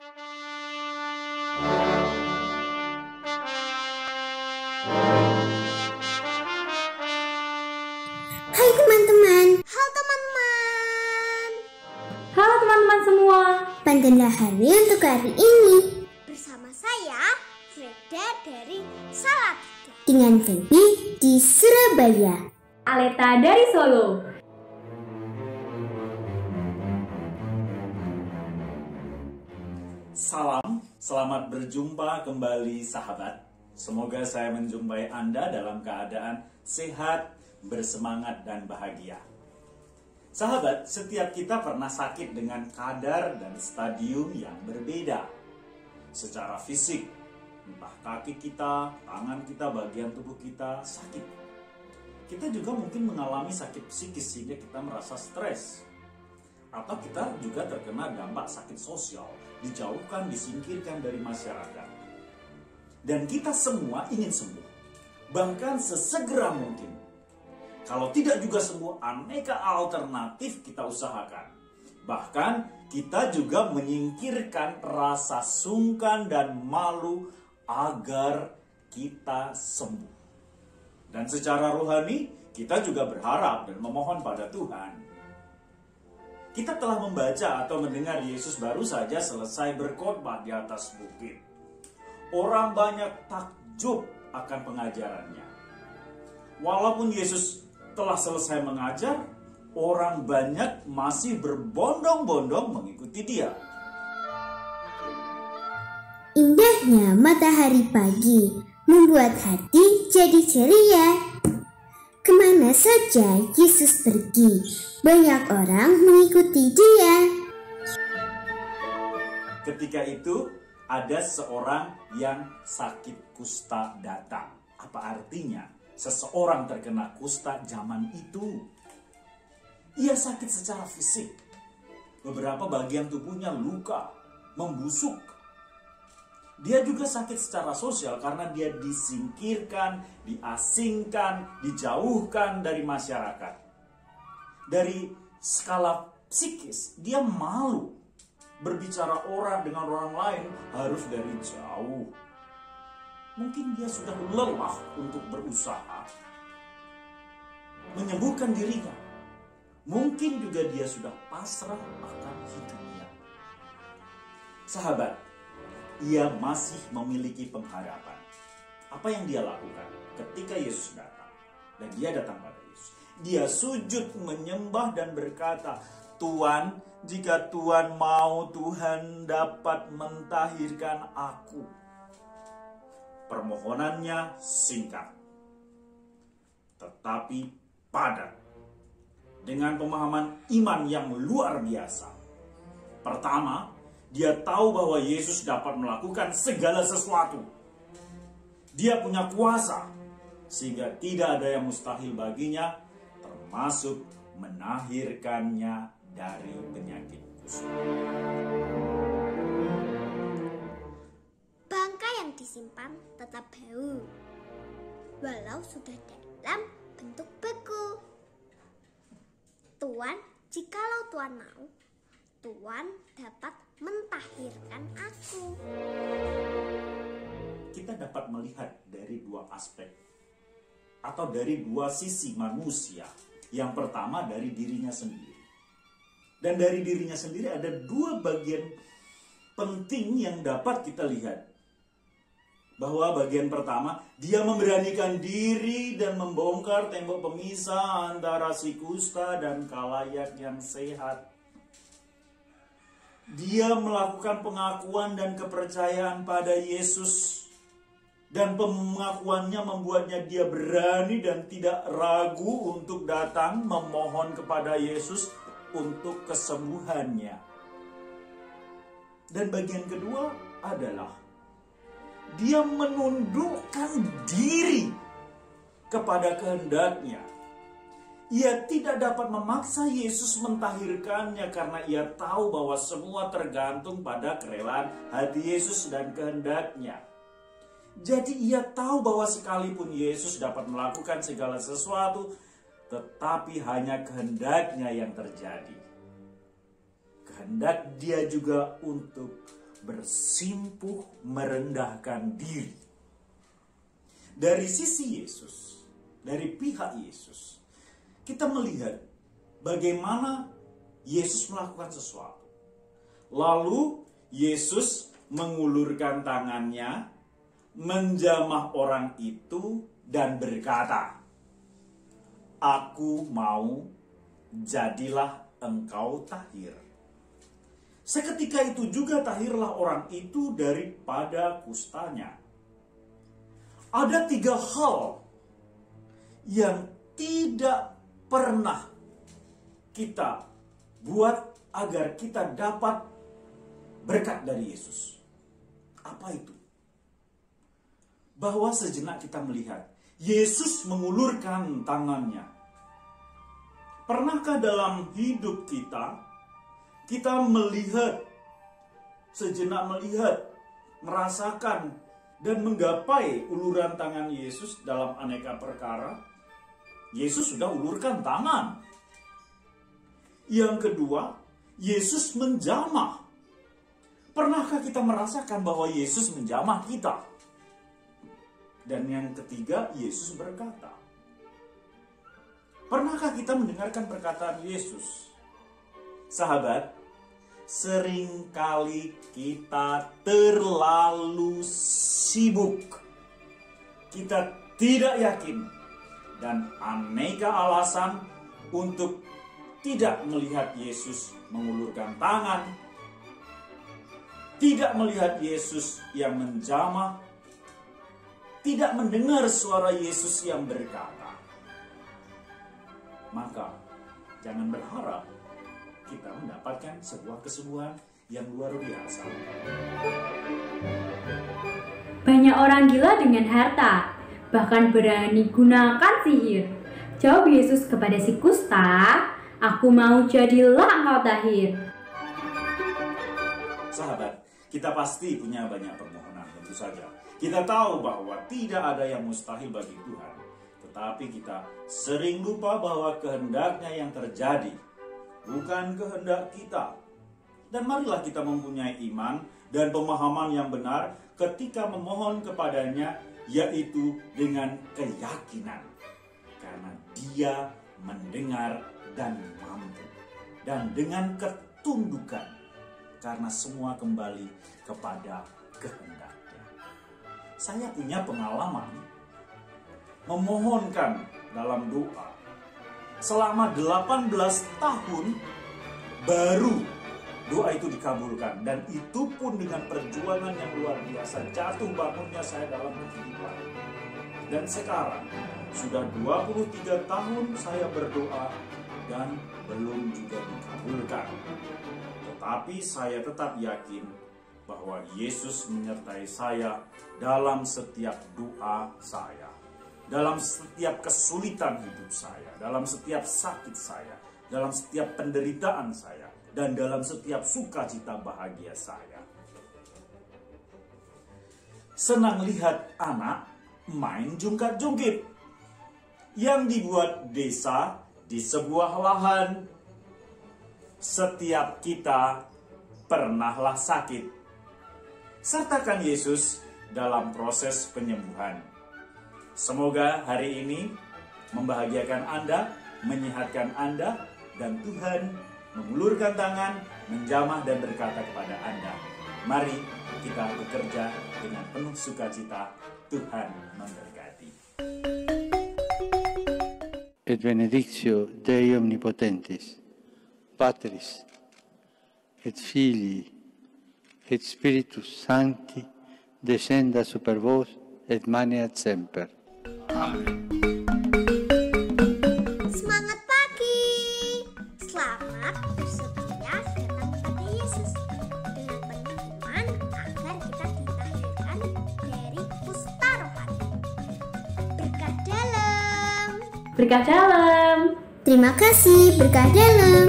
Hai teman-teman. Halo teman-teman. Halo teman-teman semua. Panggillah hari untuk hari ini. Bersama saya, Freda dari Salatiga. Dengan Feby di Surabaya. Aleta dari Solo. Salam, selamat berjumpa kembali sahabat. Semoga saya menjumpai Anda dalam keadaan sehat, bersemangat, dan bahagia. Sahabat, setiap kita pernah sakit dengan kadar dan stadium yang berbeda. Secara fisik, entah kaki kita, tangan kita, bagian tubuh kita sakit. Kita juga mungkin mengalami sakit psikis sehingga kita merasa stres. Atau kita juga terkena dampak sakit sosial, dijauhkan, disingkirkan dari masyarakat. Dan kita semua ingin sembuh, bahkan sesegera mungkin. Kalau tidak juga sembuh, aneka alternatif kita usahakan. Bahkan kita juga menyingkirkan rasa sungkan dan malu agar kita sembuh. Dan secara rohani, kita juga berharap dan memohon pada Tuhan. Kita telah membaca atau mendengar Yesus baru saja selesai berkhotbah di atas bukit. Orang banyak takjub akan pengajarannya. Walaupun Yesus telah selesai mengajar, orang banyak masih berbondong-bondong mengikuti dia. Indahnya matahari pagi membuat hati jadi ceria. Kemana saja Yesus pergi, banyak orang mengikuti dia. Ketika itu, ada seorang yang sakit kusta datang. Apa artinya? Seseorang terkena kusta zaman itu. Ia sakit secara fisik. Beberapa bagian tubuhnya luka, membusuk. Dia juga sakit secara sosial karena dia disingkirkan, diasingkan, dijauhkan dari masyarakat. Dari skala psikis, dia malu. Berbicara dengan orang lain harus dari jauh. Mungkin dia sudah lelah untuk berusaha menyembuhkan dirinya. Mungkin juga dia sudah pasrah akan hidupnya. Sahabat, ia masih memiliki pengharapan. Apa yang dia lakukan ketika Yesus datang? Dan dia datang pada Yesus. Dia sujud menyembah dan berkata, "Tuhan, jika Tuhan mau, Tuhan dapat mentahirkan aku." Permohonannya singkat, tetapi padat. Dengan pemahaman iman yang luar biasa. Pertama, dia tahu bahwa Yesus dapat melakukan segala sesuatu. Dia punya kuasa, sehingga tidak ada yang mustahil baginya, termasuk menahirkannya dari penyakit kusta. Bangkai yang disimpan tetap bau, walau sudah dalam bentuk beku. Tuhan, jikalau Tuhan mau, Tuhan dapat mentahirkan aku. Kita dapat melihat dari dua aspek atau dari dua sisi manusia. Yang pertama dari dirinya sendiri. Dan dari dirinya sendiri ada dua bagian penting yang dapat kita lihat. Bahwa bagian pertama, dia memberanikan diri dan membongkar tembok pemisah antara si kusta dan khalayak yang sehat. Dia melakukan pengakuan dan kepercayaan pada Yesus. Dan pengakuannya membuatnya dia berani dan tidak ragu untuk datang memohon kepada Yesus untuk kesembuhannya. Dan bagian kedua adalah dia menundukkan diri kepada kehendaknya. Ia tidak dapat memaksa Yesus mentahirkannya karena ia tahu bahwa semua tergantung pada kerelaan hati Yesus dan kehendaknya. Jadi ia tahu bahwa sekalipun Yesus dapat melakukan segala sesuatu, tetapi hanya kehendaknya yang terjadi. Kehendak dia juga untuk bersimpuh merendahkan diri. Dari sisi Yesus, dari pihak Yesus, kita melihat bagaimana Yesus melakukan sesuatu. Lalu Yesus mengulurkan tangannya, menjamah orang itu dan berkata, "Aku mau, jadilah engkau tahir." Seketika itu juga tahirlah orang itu daripada kustanya. Ada 3 hal yang tidak pernah kita buat agar kita dapat berkat dari Yesus. Apa itu? Bahwa sejenak kita melihat Yesus mengulurkan tangannya. Pernahkah dalam hidup kita melihat, sejenak melihat, merasakan, dan menggapai uluran tangan Yesus dalam aneka perkara? Yesus sudah ulurkan tangan. Yang kedua, Yesus menjamah. Pernahkah kita merasakan bahwa Yesus menjamah kita? Dan yang ketiga, Yesus berkata. Pernahkah kita mendengarkan perkataan Yesus? Sahabat, seringkali kita terlalu sibuk. Kita tidak yakin dan aneka alasan untuk tidak melihat Yesus mengulurkan tangan, tidak melihat Yesus yang menjamah, tidak mendengar suara Yesus yang berkata. Maka jangan berharap kita mendapatkan sebuah kesembuhan yang luar biasa. Banyak orang gila dengan harta, bahkan berani gunakan sihir. Jawab Yesus kepada si kusta, "Aku mau, jadilah engkau tahir." Sahabat, kita pasti punya banyak permohonan, tentu saja. Kita tahu bahwa tidak ada yang mustahil bagi Tuhan. Tetapi kita sering lupa bahwa kehendaknya yang terjadi, bukan kehendak kita. Dan marilah kita mempunyai iman dan pemahaman yang benar ketika memohon kepadanya, yaitu dengan keyakinan. Karena Dia mendengar dan mampu. Dan dengan ketundukan, karena semua kembali kepada kehendaknya. Saya punya pengalaman memohonkan dalam doa selama 18 tahun, baru doa itu dikabulkan. Dan itu pun dengan perjuangan yang luar biasa, jatuh bangunnya saya dalam kehidupan. Dan sekarang sudah 23 tahun saya berdoa dan belum juga dikabulkan. Tetapi saya tetap yakin bahwa Yesus menyertai saya dalam setiap doa saya, dalam setiap kesulitan hidup saya, dalam setiap sakit saya, dalam setiap penderitaan saya, dan dalam setiap sukacita bahagia saya. Senang lihat anak main jungkat-jungkit yang dibuat desa di sebuah lahan. Setiap kita pernahlah sakit. Sertakan Yesus dalam proses penyembuhan. Semoga hari ini membahagiakan Anda, menyehatkan Anda, dan Tuhan mengulurkan tangan, menjamah dan berkata kepada Anda, "Mari kita bekerja dengan penuh sukacita. Tuhan memberkati." Et benedictio Dei omnipotentis, Patris, et Filii, et Spiritus Sancti, descenda super vos, et maneat semper. Amen. Semangat pagi! Selamat bersetia datang kepada Yesus dengan penuh iman agar kita ditahirkan dari kusta rohani. Berkah dalam. Berkat dalam. Terima kasih, berkah dalam.